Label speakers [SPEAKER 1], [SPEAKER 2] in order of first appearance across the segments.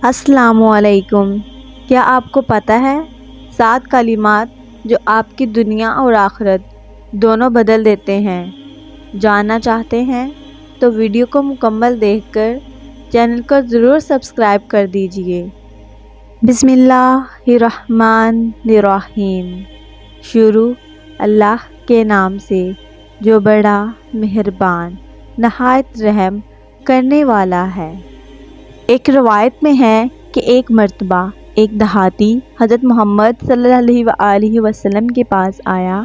[SPEAKER 1] السلام علیکم۔ کیا آپ کو پتہ ہے 7 کلمات جو آپ کی دنیا اور آخرت دونوں بدل دیتے ہیں؟ جاننا چاہتے ہیں تو ویڈیو کو مکمل دیکھ کر چینل کو ضرور سبسکرائب کر دیجئے۔ بسم اللہ الرحمن الرحیم۔ شروع اللہ کے نام سے جو بڑا مہربان نہایت رحم کرنے والا ہے۔ ایک روایت میں ہے کہ ایک مرتبہ ایک دیہاتی حضرت محمد صلی اللہ علیہ وسلم کے پاس آیا۔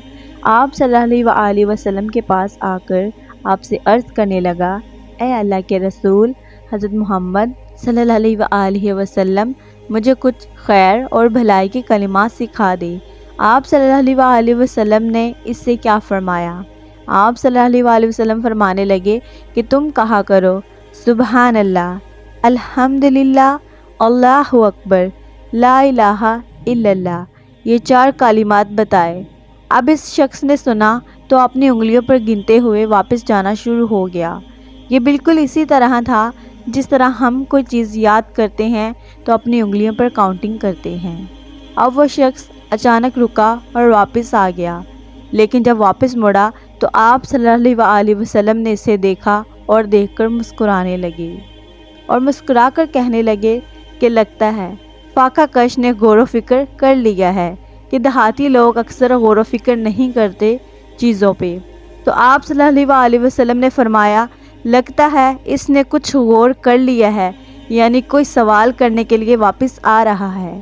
[SPEAKER 1] آپ صلی اللہ علیہ وسلم کے پاس آ کر آپ سے عرض کرنے لگا، اے اللہ کے رسول حضرت محمد صلی اللہ علیہ وسلم، مجھے کچھ خیر اور بھلائی کے کلمات سکھا دے۔ آپ صلی اللہ علیہ وسلم نے اس سے کیا فرمایا؟ آپ صلی اللہ علیہ وسلم فرمانے لگے کہ تم کہا کرو، سبحان اللہ، الحمدللہ، اللہ اکبر، لا الہ الا اللہ۔ یہ 4 کلمات بتائے۔ اب اس شخص نے سنا تو اپنی انگلیوں پر گنتے ہوئے واپس جانا شروع ہو گیا۔ یہ بالکل اسی طرح تھا جس طرح ہم کوئی چیز یاد کرتے ہیں تو اپنی انگلیوں پر کاؤنٹنگ کرتے ہیں۔ اب وہ شخص اچانک رکا اور واپس آ گیا، لیکن جب واپس مڑا تو آپ صلی اللہ علیہ وسلم نے اسے دیکھا اور دیکھ کر مسکرانے لگے اور مسکرا کر کہنے لگے کہ لگتا ہے فاقہ کش نے غور و فکر کر لیا ہے کہ دیہاتی لوگ اکثر غور و فکر نہیں کرتے چیزوں پہ۔ تو آپ صلی اللہ علیہ وسلم نے فرمایا، لگتا ہے اس نے کچھ غور کر لیا ہے، یعنی کوئی سوال کرنے کے لیے واپس آ رہا ہے۔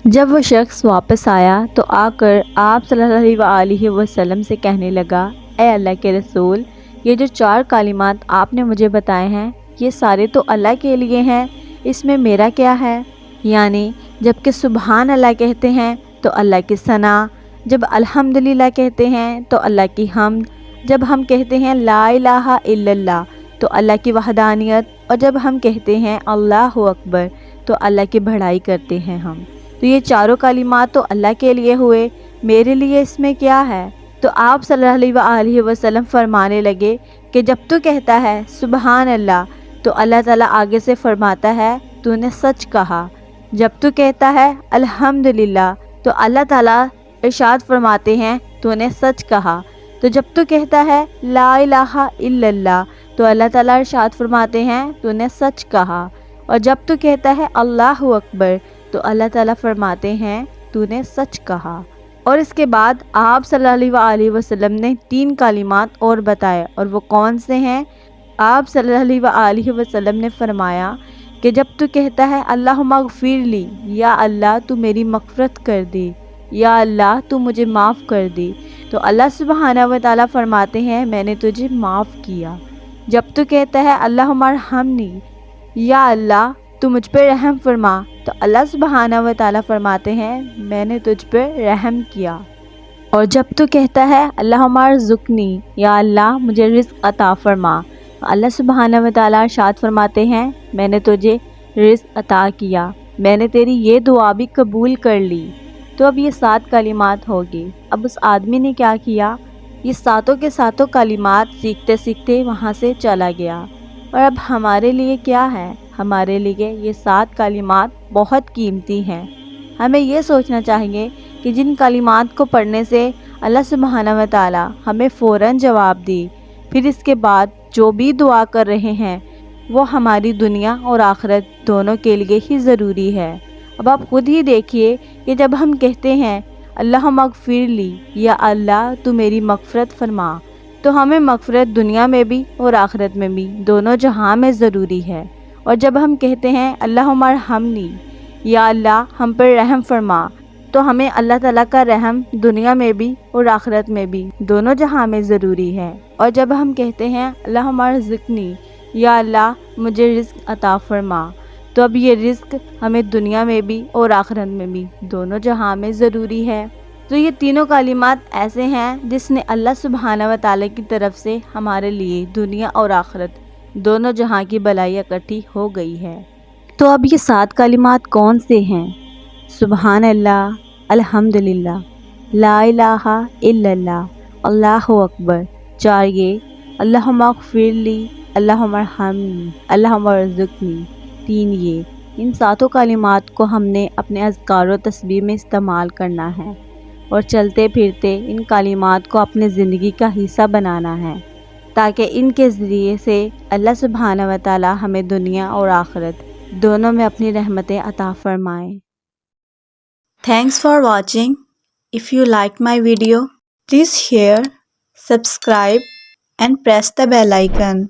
[SPEAKER 1] جب وہ شخص واپس آیا تو آ کر آپ صلی اللہ علیہ وسلم سے کہنے لگا، اے اللہ کے رسول، یہ جو 4 کلمات آپ نے مجھے بتائے ہیں یہ سارے تو اللہ کے لیے ہیں، اس میں میرا کیا ہے؟ یعنی جب کہ سبحان اللہ کہتے ہیں تو اللہ کی ثنا، جب الحمدللہ کہتے ہیں تو اللہ کی حمد، جب ہم کہتے ہیں لا الہ الا اللہ تو اللہ کی وحدانیت، اور جب ہم کہتے ہیں اللہ اکبر تو اللہ کی بڑائی کرتے ہیں ہم۔ تو یہ 4 کلمات تو اللہ کے لیے ہوئے، میرے لیے اس میں کیا ہے؟ تو آپ صلی اللہ علیہ وسلم فرمانے لگے کہ جب تو کہتا ہے سبحان اللہ تو اللہ تعالیٰ آگے سے فرماتا ہے تو نے سچ کہا۔ جب تو کہتا ہے الحمدللہ تو اللہ تعالیٰ ارشاد فرماتے ہیں تو نے سچ کہا۔ تو جب تو کہتا ہے لا الہ الا اللہ تو اللہ تعالیٰ ارشاد فرماتے ہیں تو نے سچ کہا۔ اور جب تو کہتا ہے اللہ اکبر تو اللہ تعالیٰ فرماتے ہیں تو نے سچ کہا۔ اور اس کے بعد آپ صلی اللہ علیہ وسلم نے 3 کلمات اور بتائے، اور وہ کون سے ہیں؟ آپ صلی اللہ علیہ وسلم نے فرمایا کہ جب تو کہتا ہے اللہم اغفر لی، یا اللہ تو میری مغفرت کر دے، یا اللہ تو مجھے معاف کر دے، تو اللہ سبحانہ و تعالیٰ فرماتے ہیں میں نے تجھے معاف کیا۔ جب تو کہتا ہے اللہم ارحمنی، یا اللہ تو مجھ پر رحم فرما، تو اللہ سبحانہ و تعالیٰ فرماتے ہیں میں نے تجھ پر رحم کیا۔ اور جب تو کہتا ہے اللہم ارزقنی، یا اللہ مجھے رزق عطا فرما، اللہ سبحانہ و تعالیٰ ارشاد فرماتے ہیں میں نے تجھے رزق عطا کیا، میں نے تیری یہ دعا بھی قبول کر لی۔ تو اب یہ 7 کلمات ہوگی۔ اب اس آدمی نے کیا کیا؟ یہ 7 کے 7 کلمات سیکھتے سیکھتے وہاں سے چلا گیا۔ اور اب ہمارے لیے کیا ہے؟ ہمارے لیے یہ 7 کلمات بہت قیمتی ہیں۔ ہمیں یہ سوچنا چاہیے کہ جن کلمات کو پڑھنے سے اللہ سبحانہ و تعالیٰ ہمیں فوراً جواب دے، پھر اس کے بعد جو بھی دعا کر رہے ہیں وہ ہماری دنیا اور آخرت دونوں کے لیے ہی ضروری ہے۔ اب آپ خود ہی دیکھیے کہ جب ہم کہتے ہیں اللہم اغفر لی، یا اللہ تو میری مغفرت فرما، تو ہمیں مغفرت دنیا میں بھی اور آخرت میں بھی دونوں جہاں میں ضروری ہے۔ اور جب ہم کہتے ہیں اللہم ارحمنی، یا اللہ ہم پر رحم فرما، تو ہمیں اللہ تعالیٰ کا رحم دنیا میں بھی اور آخرت میں بھی دونوں جہاں میں ضروری ہے۔ اور جب ہم کہتے ہیں اللہم ارزقنی، یا اللہ مجھے رزق عطا فرما، تو اب یہ رزق ہمیں دنیا میں بھی اور آخرت میں بھی دونوں جہاں میں ضروری ہے۔ تو یہ تینوں کلمات ایسے ہیں جس نے اللہ سبحانہ و تعالیٰ کی طرف سے ہمارے لیے دنیا اور آخرت دونوں جہاں کی بھلائی اکٹھی ہو گئی ہے۔ تو اب یہ 7 کلمات کون سے ہیں؟ سبحان اللہ، الحمدللہ، لا الہ الا اللہ، اللہ اکبر۔ 4 یہ اللہم اغفر لی، اللہم ارحمنی، اللہم ارزقنی۔ 3 یہ ان 7 کلمات کو ہم نے اپنے اذکار و تسبیح میں استعمال کرنا ہے اور چلتے پھرتے ان کلمات کو اپنے زندگی کا حصہ بنانا ہے، تاکہ ان کے ذریعے سے اللہ سبحانہ و تعالی ہمیں دنیا اور آخرت دونوں میں اپنی رحمتیں عطا فرمائیں۔
[SPEAKER 2] Thanks for watching. If you liked my video, please share, subscribe and press the bell icon.